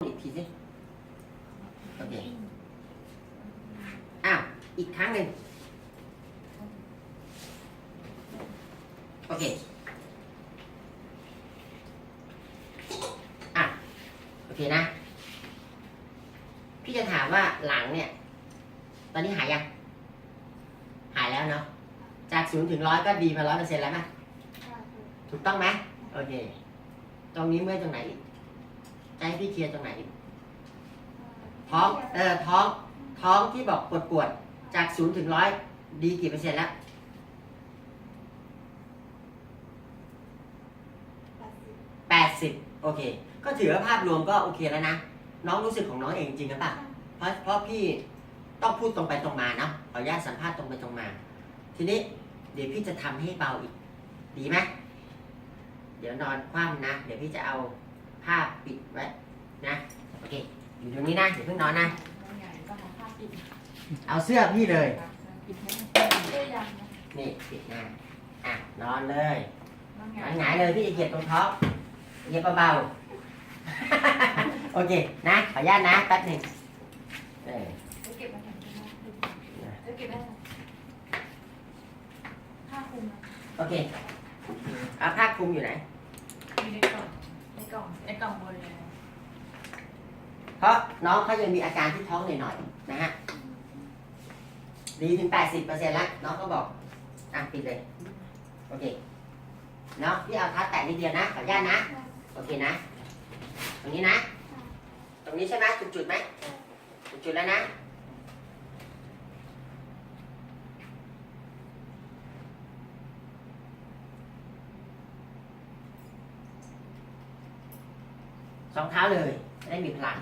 อีกทีสิโอเคอ้าวอีกครั้งหนึ่งโอเคอ่ะโอเคนะพี่จะถามว่าหลังเนี่ยตอนนี้หายยังหายแล้วเนาะจาก0 ถึง 100ก็ดีมา100%แล้วไหมถูกต้องไหมโอเคตรงนี้เมื่อยตรงไหนอีกจะให้พี่เคลียร์ตรงไหนอีกท้องท้องที่บอกปวดจาก0 ถึง 100ดีกี่เปอร์เซ็นต์แล้ว80โอเคก็ถือว่าภาพรวมก็โอเคแล้วนะน้องรู้สึกของน้องเองจริงหรือเปล่าเพราะพี่ต้องพูดตรงไปตรงมานะขออนุญาตสัมภาษณ์ตรงไปตรงมาทีนี้เดี๋ยวพี่จะทำให้เบาอีกดีไหมเดี๋ยวนอนคว่ำนะเดี๋ยวพี่จะเอาผ้าปิดไว้นะโอเคอยู่ตรงนี้นะอย่าเพิ่งนอนนะเอาเสื้อพี่เลยนี่ปิดหน้าอ่ะนอนเลยหงายเลยพี่จะเหยียดตรงท้องเหยียดเบาๆโอเคนะขออนุญาตนะแป๊บหนึ่งเก็บมาแข่งกันนะเก็บได้ผ้าคลุม โอเคเอาผ้าคลุมอยู่ไหนอยู่ในกล่องบนเลยเพราะน้องเขายังมีอาการที่ท้องหน่อยๆนะฮะดีถึง 80% แล้วน้องก็บอกอ่ะปิดเลยโอเคเนาะพี่เอาเท้าแตะนิดเดียวนะขออนุญาตนะโอเคนะตรงนี้นะตรงนี้ใช่ไหมถูกจุดไหมถูกจุดแล้วนะสองเท้าเลยจะได้มีพลัง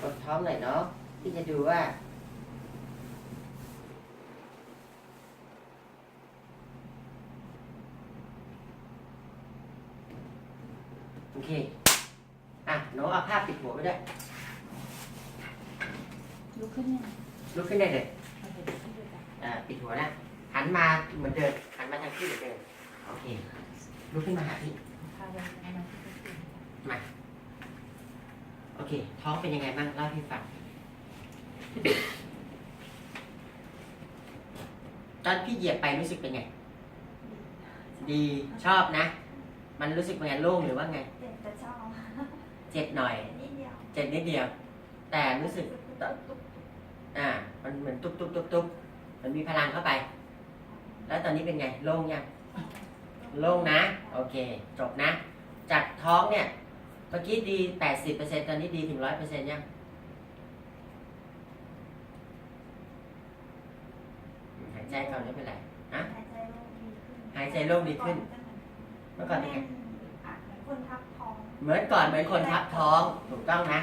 กดท้องหน่อยเนาะที่จะดูว่าโอเคอ่ะหนูเอาผ้าปิดหัวไปด้วยลุกขึ้นเนี่ยลุกขึ้นได้เลยปิดหัวนะหันมาเหมือนเดิมหันมาทางที่เหมือนเดิมโอเคลุกขึ้นมาหาพี่มาโอเคท้องเป็นยังไงบ้างเล่าให้ฟังตอนพี่เหยียบไปรู้สึกเป็นไงดีชอบนะมันรู้สึกเป็นไงโล่งหรือว่าไงเจ็บหน่อยเจ็บนิดเดียวแต่รู้สึกมันเหมือนตุ๊บมันมีพลังเข้าไป แล้วตอนนี้เป็นไงโล่งยังโล่งนะโอเคจบนะจากท้องเนี่ยเมื่อกี้ดี 80% ตอนนี้ดีถึง 100% ยังหายใจก่อนไม่เป็นไรนะหายใจโล่งดีขึ้นเมื่อก่อนเป็นไงเหมือนก่อนเหมือนคนทับท้องถูกต้องนะ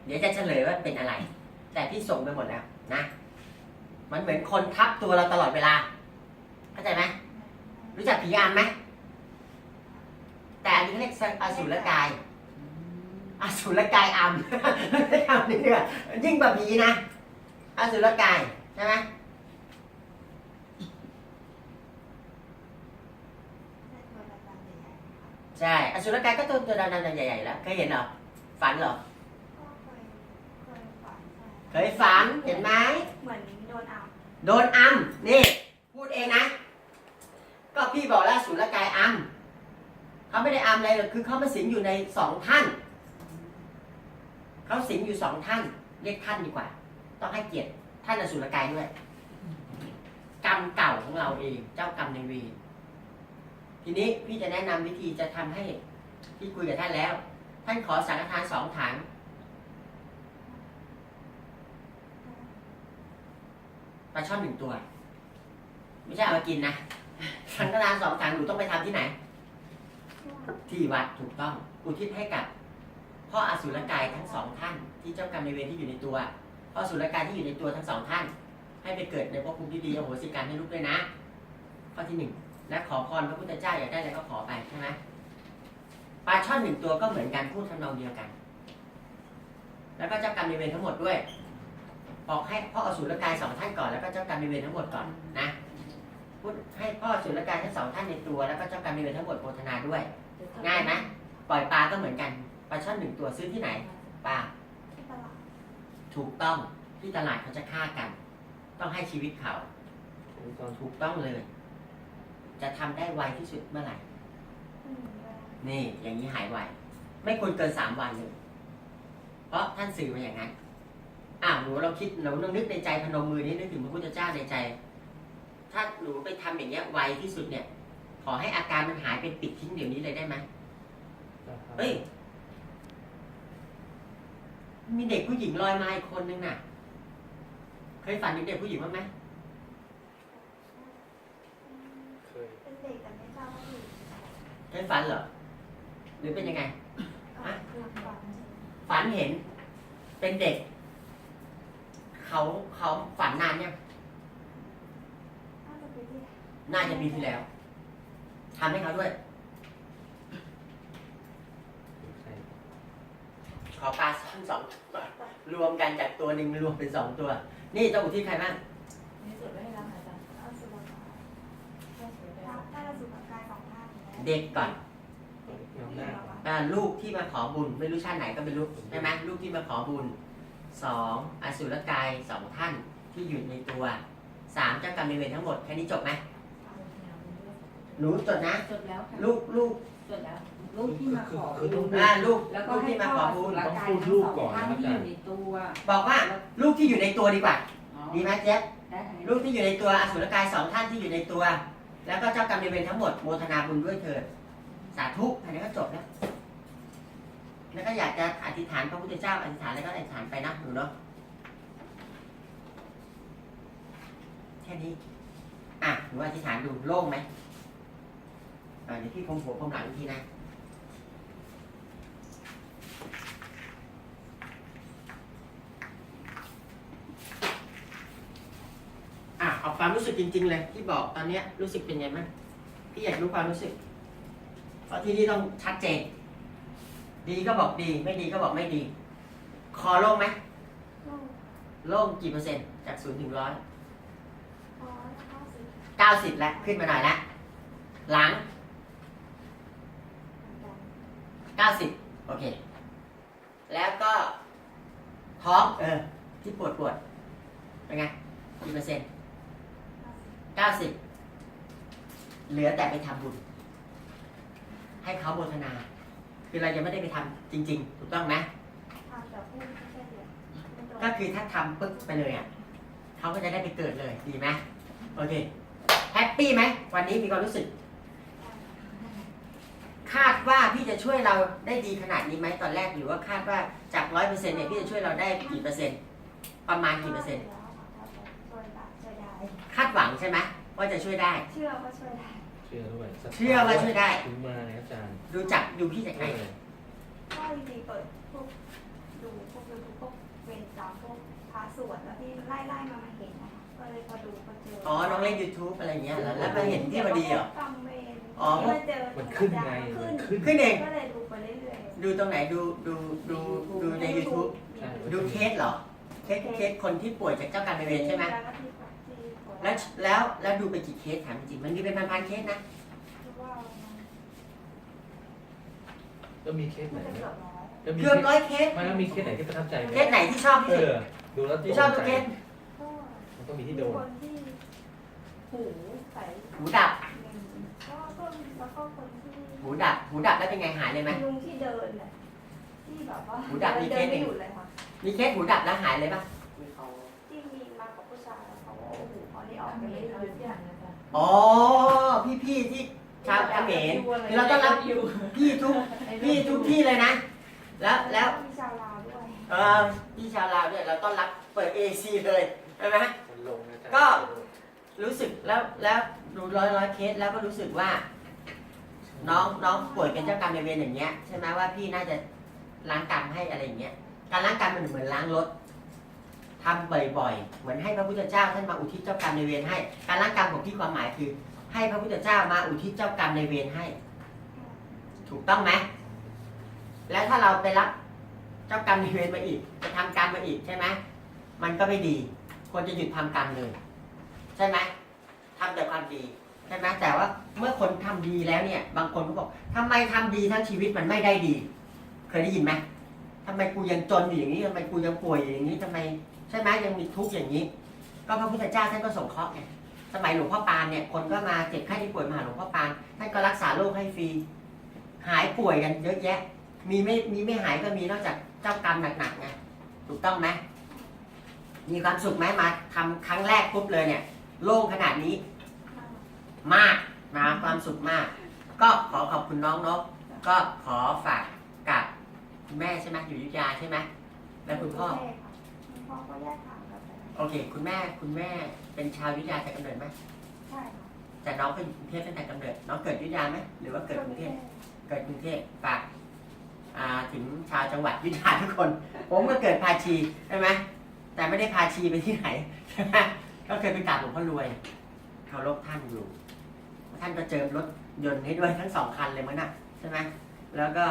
เดี๋ยวจะเฉลยว่าเป็นอะไรแต่พี่ส่งไปหมดแล้วนะมันเหมือนคนทับตัวเราตลอดเวลาเข้าใจไหมรู้จักผีอำไหมแต่อันนี้เขาเรียกอสุรกายอสุรกายอำนี่เนี่ยยิ่งกว่าผีนะอสุรกายใช่ไหมใช่อสุรกายก็ตัวดำๆใหญ่ๆแล้วเคยเห็นเหรอฝันเหรอเคยฝันเห็นไหมเหมือนโดนอัมนี่พูดเองนะก็พี่บอกแล้วอสุรกายอัมเขาไม่ได้อัมอะไรหรอกคือเขามาสิงอยู่ใน2 ท่านเขาสิงอยู่2 ท่านเรียกท่านดีกว่าต้องให้เกียรติท่านอสุรกายด้วยกรรมเก่าของเราเองเจ้ากรรมนายเวรทีนี้พี่จะแนะนำวิธีจะทำให้พี่คุยกับท่านแล้วท่านขอสังฆทาน2 ถังปลาช่อน1 ตัวไม่ใช่เอามากินนะสังฆทาน2 ถังหนูต้องไปทำที่ไหนที่วัดถูกต้องอุทิศให้กับพ่ออสุรกายทั้ง2 ท่านที่เจ้ากรรมนายเวรที่อยู่ในตัวพ่ออสุรกายที่อยู่ในตัวทั้ง2 ท่านให้ไปเกิดในภพภูมิที่ดีอโหสิกรรมให้ลูกด้วยนะ ข้อที่หนึ่งและขอพรพระพุทธเจ้าอยากได้อะไรก็ขอไปใช่ไหมปลาช่อนหนึ่งตัวก็เหมือนกันพูดทำนองเดียวกัน แล้วก็เจ้ากรรมนายเวรทั้งหมดด้วยบอกให้พ่ออสูรกาย2ท่านก่อนแล้วก็เจ้ากรรมนายเวรทั้งหมดก่อนนะพูดให้พ่ออสูรกายทั้ง2ท่านในตัวแล้วก็เจ้ากรรมนายเวรทั้งหมดโมทนาด้วยง่ายไหมปล่อยปลาก็เหมือนกันปลาช่อน1ตัวซื้อที่ไหนปลา ที่ตลาด ถูกต้องที่ตลาดเขาจะฆ่ากัน ต้องให้ชีวิตเขาถูกต้องเลย จะทำได้ไวที่สุดเมื่อไหร่ นี่อย่างนี้หายไวไม่ควรเกิน3 วันเลยเพราะท่านสื่อมาอย่างนั้นหนูเราคิดหนูนึกในใจพนมมือนี้นึกถึงพระพุทธเจ้าในใจ ถ้าหนูไปทำอย่างเงี้ยไวที่สุดเนี่ย ขอให้อาการมันหายเป็นปิดทิ้งเดี๋ยวนี้เลยได้ไหมเฮ้ยมีเด็กผู้หญิงลอยมาอีกคนนึงน่ะ เคยฝันถึงเด็กผู้หญิงบ้างไหม เป็นเด็กแต่ไม่ทราบว่าอยู่ เคยฝันเหรอหรือเป็นยังไง คือฝัน ฝันเห็น เป็นเด็ก เขาฝันนานยัง น่าจะเป็นที่ น่าจะปีที่แล้วทำให้เขาด้วย ขอปลาซ้อน2ตัวรวมกันจากตัวหนึ่งรวมเป็น2ตัว นี่ต้องอุทิศใครบ้าง นี่สุดไม่ให้รับอาจารย์เอาสุดละถ้าเราสุดกาย2 ท่าน เด็กก่อนลูกที่มาขอบุญไม่รู้ชาติไหนก็ไม่รู้ใช่ไหมลูกที่มาขอบุญ2อสุรกาย2ท่านที่อยู่ในตัว3เจ้ากรรมนายเวรทั้งหมดแค่นี้จบไหมหนูจดนะ จดแล้วค่ะ ลูก จดแล้วลูกที่มาขอ คือต้อง ลูก แล้วก็ ลูก ให้ ที่มา พ่ ข อ อบุญ สุรกาย ต้องพูด ทั้ง ลูก สอง ก่อน ท่าน นะ ที่ อา อ จารย์ ยู่ในตัว บอกว่าลูกที่อยู่ในตัวดีกว่า อ๋อ ดีไหมเจ๊บ ได้ค่ะ ลูกที่อยู่ในตัวอสุรกาย2ท่านที่อยู่ในตัว แล้วก็เจ้ากรรมนายเวรทั้งหมดโมทนาบุญด้วยเถิดสาธุอันนี้ก็จบแล้วแล้วก็อยากจะอธิษฐานพระพุทธเจ้าอธิษฐานแล้วก็อธิษฐานไปนะหนูเนาะแค่นี้หนูอธิษฐานดูโล่งไหมเดี๋ยวพี่คมหัวคมหลังอีกทีนะเอาความรู้สึกจริงๆเลยที่บอกตอนนี้รู้สึกเป็นไงบ้างพี่อยากรู้ความรู้สึกเพราะที่นี่ต้องชัดเจนดีก็บอกดีไม่ดีก็บอกไม่ดีคอโล่งไหม ลูก โล่งกี่เปอร์เซ็นต์จาก0 ถึง 100 พอแล้ว9090แล้วขึ้นมาหน่อยแล้วหลัง 90โอเคแล้วก็ท้องที่ปวดเป็นไงกี่เปอร์เซ็นต์90เหลือแต่ไปทำบุญให้เขาโมทนาคือเรายังไม่ได้ไปทำจริงๆถูกต้องไหม แต่พูดไม่ใช่เดียว ก็คือถ้าทำปึ๊บไปเลยเขาก็จะได้ไปเกิดเลยดีไหมโอเคแฮปปี้ไหมวันนี้มีความรู้สึก คาดว่าพี่จะช่วยเราได้ดีขนาดนี้ไหมตอนแรกหรือว่าคาดว่าจาก100%เนี่ยพี่จะช่วยเราได้กี่เปอร์เซ็นต์ประมาณกี่เปอร์เซ็นต์คาดหวังใช่ไหมว่าจะช่วยได้ เชื่อว่าช่วยได้ เชื่อด้วย เชื่อว่าช่วยได้ ถึงมาไงอาจารย์ ดูพี่จากไหน ก็จริงๆเปิดพวกดูพวกยูทูบพวกเวรกรรมพวกพาสวดแล้วที่ไล่มาเห็นนะคะก็เลยพอดูก็เจอ อ๋อน้องเล่น YouTube อะไรเงี้ยแล้วมาเห็นที่พอดีเหรอ กรรมเวร อ๋อ ที่มาเจอ มันขึ้นไง ขึ้ มัน น ขึ้น เอง ก็เลยดูไปเรื่อยๆ ดูตรงไหนดูใน YouTube ใช่ ดูเคสเหรอเคสคนที่ป่วยจากเจ้ากรรมนายเวรใช่ไหม แล้วก็ที่โครา แล้ว ช แล้วดูไปกี่เคสถามจริงมันมีเป็นพันๆเคสนะ คือว่า แล้วมีเคสไหน มันจะ ไหม เกือบร้อย แล้วมี เกือบ100เคส ไม่แล้วมีเคสไหนที่ประทับใจไหม เคสไหนที่ชอบที่สุด ดูแล้ว ที่ชอบทุกเคส ก็ มันต้องมี มี ที่โดน คนที่หูใส หูดับ หนึ่งก็แล้วก็คนที่ หูดับแล้วเป็นไงหายเลยไหม ลุงที่เดินน่ะที่แบบว่า หูดับมี เดิ เคส น หนึ่ ไม่ ง หยุดเลยค่ะ มีเคสหูดับแล้วหายเลยปะ ที่มีมากับผู้ชายแล้วเขาเอาหูเขานี่ออกไปเลยเลยที่ อ๋อพี่ที่ชาวเขมรคือเราต้องรับพี่ทุกที่เลยนะ แล้ว มีชาวลาวด้วย พี่ชาวลาวด้วยเราต้อนรับเปิด AC เลยใช่ไหม มันลงนะอาจารย์ ก็ รู้สึกแล้วดูร้อยเคสแล้วก็รู้สึกว่า น้องป่วยเป็นเจ้ากรรมนายเวรอย่างเงี้ยใช่ไหมว่าพี่น่าจะล้างกรรมให้อะไรอย่างเงี้ยการล้างกรรมมันเหมือนล้างรถทำบ่อยๆเหมือนให้พระพุทธเจ้าท่านมาอุทิศเจ้ากรรมนายเวรให้การล้างกรรมของพี่ความหมายคือ ให้พระพุทธเจ้ามาอุทิศเจ้ากรรมในายเวรให้ ถูกต้องไหมแล้วถ้าเราไปรับเจ้ากรรมในายเวรมาอีกจะทำกรรมมาอีกใช่ไหมมันก็ไม่ดีควรจะหยุดทำกรรมเลย ใช่ไหมทำแต่ความดีใช่ไหมแต่ว่าเมื่อคนทำดีแล้วเนี่ย บางคนก็บอกทำไมทำดีทั้งชีวิตมันไม่ได้ดี เคยได้ยินไหมทำไมกูยังจนอยู่อย่างนี้ทำไมกูยังป่วยอยู่อย่างนี้ทำไมใช่ไหมยังมีทุกข์อย่างนี้ ก็พระพุทธเจ้าท่านก็สงเคราะห์ไงสมัยหลวงพ่อปานเนี่ยคนก็มาเจ็บไข้ที่ป่วยมาหาหลวงพ่อปานท่านก็รักษาโรคให้ฟรีหายป่วยกันเยอะแยะ มีไม่หายก็มีนอกจากเจ้ากรรมหนักๆไงถูกต้องไหมมีความสุขไหมมาทำครั้งแรกปุ๊บเลยเนี่ยโล่งขนาดนี้มากนะความสุขมาก ก็ขอขอบคุณน้องนกก็ขอฝากกับคุณแม่ใช่ไหมอยู่อยุธยาใช่ไหมแล้วคุณพ่อ คุณพ่อก็แยกทางกันไป โอเคคุณแม่เป็นชาวอยุธยาแต่กำเนิดไหม ใช่ค่ะ แต่น้องเป็นกรุงเทพตั้งแต่กำเนิดน้องเกิดอยุธยาไหมหรือว่าเกิดกรุงเทพเกิดกรุงเทพฝากถึงชาวจังหวัดอยุธยาทุกคนผมก็เกิดภาชีใช่ไหมแต่ไม่ได้พาชีไปที่ไหนใช่ไหมก็เคยไปกราบหลวงพ่อรวยเคารพท่านอยู่ท่านก็เจิมรถยนต์ให้ด้วยทั้ง2 คันเลยมั้งน่ะใช่ไหมแล้วก็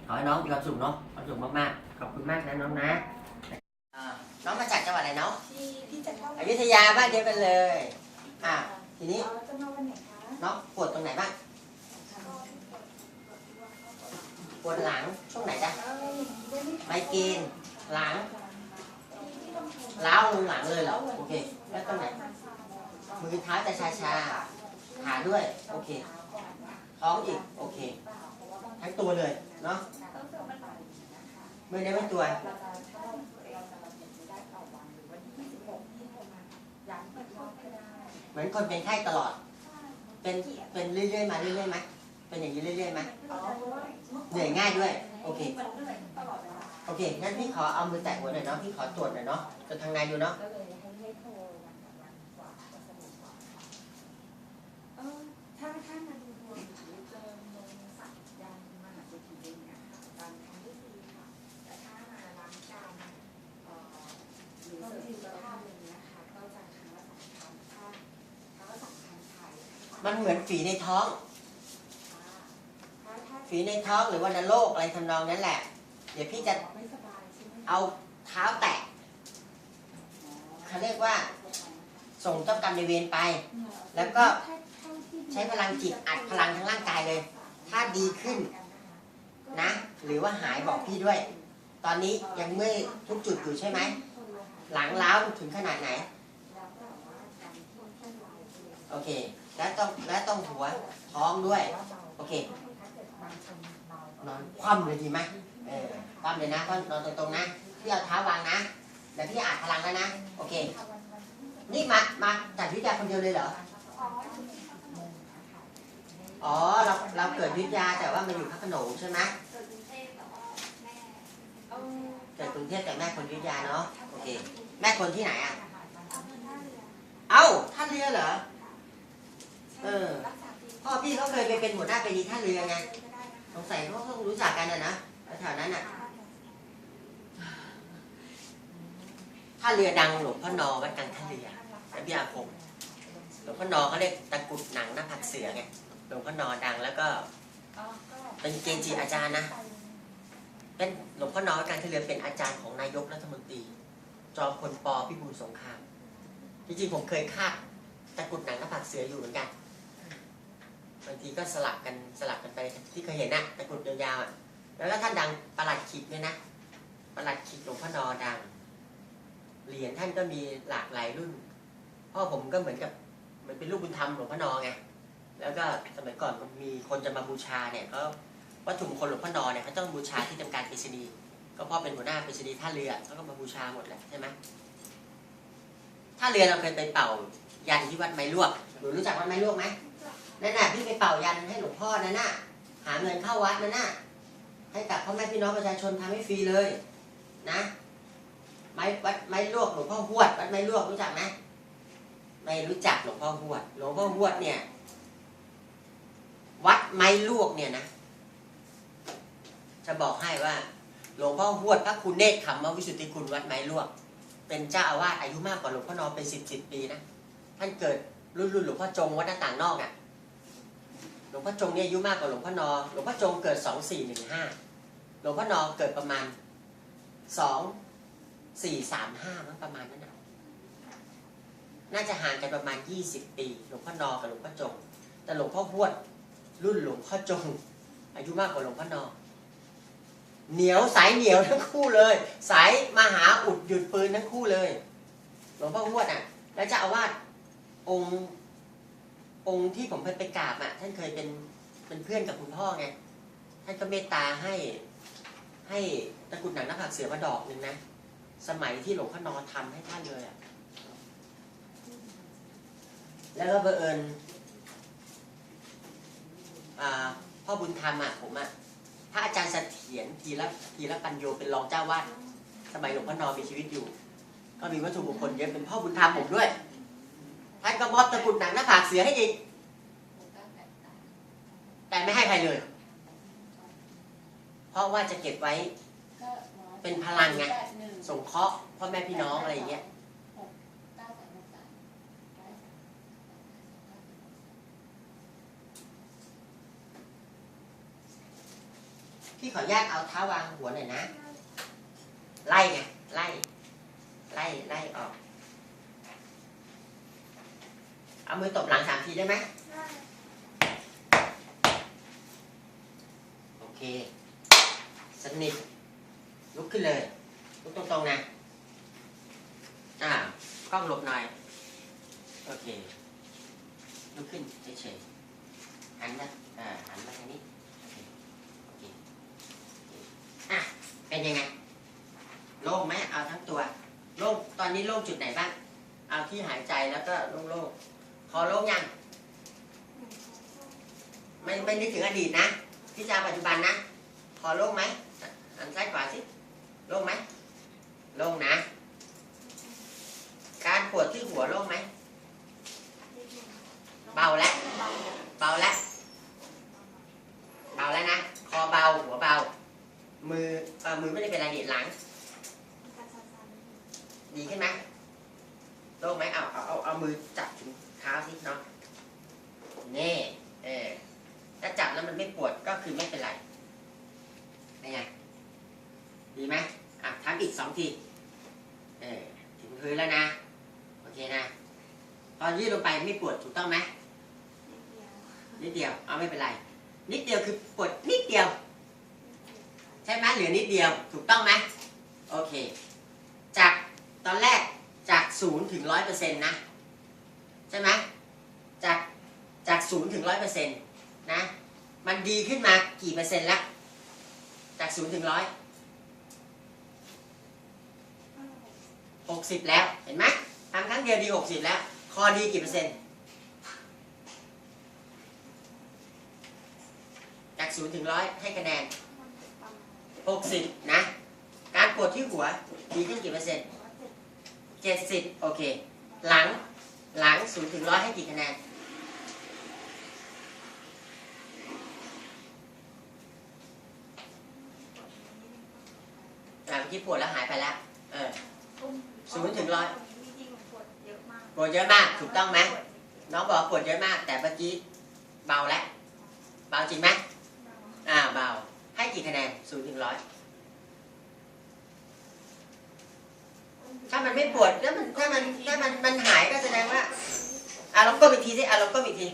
ขอให้น้องมีความสุขเนาะความสุขมากๆขอบคุณมากนะน้องนะน้องมาจากจังหวัดไหนเนาะ ที่จะเข้า อยุธยาบ้านเดียวกันเลยทีนี้ จะมาวันไหนคะ น้องปวดตรงไหนบ้างปวดหลังช่วงไหนจ๊ะไมเกรนหลังล้าวลงหลังเลยเหรอโอเคแล้วตรงไหนมือเท้าจะชาขาด้วยโอเคท้องอีกโอเคทั้งตัวเลยเนาะมือได้ไม่ตัว เหมือนคนเป็นไข้ตลอด เป็นเรื่อยๆมาเรื่อยๆไหมเป็นอย่างนี้เรื่อยๆไหมเหนื่อยง่ายด้วย โอเค โอเค งั้นพี่ขอเอามือแตะหัวหน่อยเนาะ พี่ขอตรวจหน่อยเนาะจนทางในดูเนาะ ถ้ามันดูดวงเจอลงสักยันมหาเศรษฐีเนี่ยค่ะตามคำที่ดีค่ะแต่ถ้ามาล้างจานหรือเสริมสุขภาพอะไรเงี้ยค่ะก็จะครั้งละ2 ครั้งถ้าละ2 ครั้งไทย มันเหมือนฝีในท้อง ฝีในท้องหรือว่านโรคอะไรทำนองนั้นแหละ เดี๋ยวพี่จะเอาเท้าแตะเขาเรียกว่า ส่งเจ้ากรรมในายเวรไป แล้วก็ใช้พลังจิตอัดพลังทั้งร่างกายเลย ถ้าดีขึ้นนะ หรือว่าหายบอกพี่ด้วย ตอนนี้ยังเมื่อยทุกจุดอยู่ใช่ไหม หลังล้าวถึงขนาดไหน โอเค แล้วต้องหัวท้องด้วย โอเคนอนคว่ำเลยดีไหมคว่ำเลยนะก็นอนตรงๆนะพี่เอาเท้าวางนะเดี๋ยวพี่อัดพลังแล้วนะ โอเค นี่มาจากอยุธยาคนเดียวเลยเหรอ อ๋อเราเกิดอยุธยาแต่ว่ามาอยู่พระโขนงใช่ไหมเกิดกรุงเทพแต่แม่คนอยุธยาเนาะโอเคแม่คนที่ไหนอ่ะเอ้าท่าเรือเหรอพ่อพี่เขาเคยไปเป็นหัวหน้าเป็นดีท่าเรือไงสงสัยเขาคงรู้จักกันนะแถวนั้นน่ะท่าเรือดังหลวงพ่อนอวัดกลางท่าเรือและพี่อาคมหลวงพ่อนอเขาเรียกตะกุดหนังหน้าผักเสือไงหลวงพ่อนอดังแล้วก็เป็นเกจิอาจารย์นะเป็นหลวงพ่อนอวัดกลางท่าเรือเป็นอาจารย์ของนายกรัฐมนตรีจอมพลป.พิบูลสงครามจริงๆผมเคยคาดตะกุดหนังหน้าผักเสืออยู่เหมือนกันบางทีก็สลับกันไปที่เคยเห็นนะตะกรุดยาวๆแล้วก็ท่านดังประหลัดขิกเนี่ยนะประหลัดขิกหลวงพ่อนอดังเหรียญท่านก็มีหลากหลายรุ่นพ่อผมก็เหมือนเป็นลูกบุญธรรมหลวงพ่อนอไงแล้วก็สมัยก่อนมันมีคนจะมาบูชาเนี่ยก็วัตถุมงคลหลวงพ่อนอเนี่ยเขาต้องบูชาที่ทำการไปรษณีย์ก็พ่อเป็นหัวหน้าไปรษณีย์ท่าเรือเขาก็มาบูชาหมดแหละใช่ไหมท่าเรือเราเคยไปเป่ายันที่วัดไม้ลวกหนูรู้จักวัดไม้ลวกไหมนั่นน่ะพี่ไปเป่ายันให้หลวงพ่อนั่นน่ะหาเงินเข้าวัดนั่นน่ะให้กับพ่อแม่พี่น้องประชาชนทำให้ฟรีเลยนะวัดไม้ลวกหลวงพ่อหวดวัดไม้ลวกรู้จักไหมไม่รู้จักหลวงพ่อหวดหลวงพ่อหวดเนี่ยวัดไม้ลวกเนี่ยนะจะบอกให้ว่าหลวงพ่อหวดพระคุณเนตรขำมวิสุทธิคุณวัดไม้ลวกเป็นเจ้าอาวาสอายุมากกว่าหลวงพ่อนอเป็น10 ปีนะท่านเกิด รุ่นหลวงพ่อจงวัดหน้าต่างนอกอ่ะหลวงพ่อจงเนี่ยอายุมากกว่าหลวงพ่อนอหลวงพ่อจงเกิด2415หลวงพ่อนอเกิดประมาณ2435มั้งประมาณนั้นนะน่าจะห่างกันประมาณ20ปีหลวงพ่อนอกับหลวงพ่อจงแต่หลวงพ่อฮวดรุ่นหลวงพ่อจงอายุมากกว่าหลวงพ่อนอเหนียวสายเหนียวทั้งคู่เลยสายมหาอุดหยุดปืนทั้งคู่เลยหลวงพ่อฮวดอ่ะแล้วเจ้าอาวาสองค์ที่ผมไปกราบอ่ะท่านเคยเป็นเพื่อนกับคุณพ่อไงท่านก็เมตตาให้ตะกรุดหนังหน้าผากเสือมาดอกหนึ่งนะสมัยที่หลวงพ่อนอทำให้ท่านเลยอ่ะแล้วก็บังเอิญพ่อบุญธรรมอ่ะผมอ่ะพระอาจารย์เสถียรทีละปัญโยเป็นรองเจ้าวาดสมัยหลวงพ่อนอมีชีวิตอยู่ก็มีวัตถุมงคลเยอะเป็นพ่อบุญธรรมผมด้วยท่านก็มอบตะกรุดหนังหน้าผากเสือให้อีกแต่ไม่ให้ใครเลยเพราะว่าจะเก็บไว้เป็นพลังไงสงเคราะห์พ่อแม่พี่น้องอะไรอย่างเงี้ยพี่ขออนุญาตเอาเท้าวางหัวหน่อยนะไล่ไงไล่ออกเอามือตบหลัง3 ทีได้ไหมโอเคสนิทลุกขึ้นเลยลุกตรงๆนะกล้องหลบหน่อยโอเคลุกขึ้นเฉยๆหันมาทางนี้โอเคเป็นยังไงโล่งไหมเอาทั้งตัวโล่งตอนนี้โล่งจุดไหนบ้างเอาที่หายใจแล้วก็โล่งๆพอโล่งยังไม่นึกถึงอดีตนะพิจารณาปัจจุบันนะพอโล่งไหมหันซ้ายขวาสิโล่งไหมโล่งนะการปวดที่หัวโล่งไหมเบาแล้วนะคอเบาหัวเบามือไม่ได้เป็นอะไรดีหลังดีขึ้นไหมโล่งไหมเอามือจับถึงเท้าสิเนาะนี่ถ้าจับแล้วมันไม่ปวดก็คือไม่เป็นไรเป็นไงดีไหมทำอีก2 ทีถึงพื้นแล้วนะโอเคนะตอนยืดลงไปไม่ปวดถูกต้องไหมนิดเดียวเอาไม่เป็นไรนิดเดียวคือปวดนิดเดียวใช่ไหมเหลือนิดเดียวถูกต้องไหมโอเคจากตอนแรกจาก0 ถึง 100% นะใช่ไหมจาก0 ถึง 100% นะมันดีขึ้นมากี่เปอร์เซ็นต์แล้วจาก0 ถึง 100 60แล้วเห็นไหมทำครั้งเดียวดี60แล้วคอดีกี่เปอร์เซ็นต์จาก0 ถึง 100ให้คะแนน60นะการปวดที่หัวดีขึ้นกี่เปอร์เซ็นต์70โอเคหลัง0 ถึง 100ให้กี่คะแนนเมื่อกี้ปวดแล้วหายไปแล้ว0 ถึง 100ปวดเยอะมากถูกต้องไหมน้องบอกปวดเยอะมากแต่เมื่อกี้เบาแล้วเบาจริงไหมเบาให้กี่คะแนน0 ถึง 100ถ้ามันไม่ปวดแล้วถ้ามันหายก็แสดงว่าลองก้มอีกทีสิลองก้มอีกที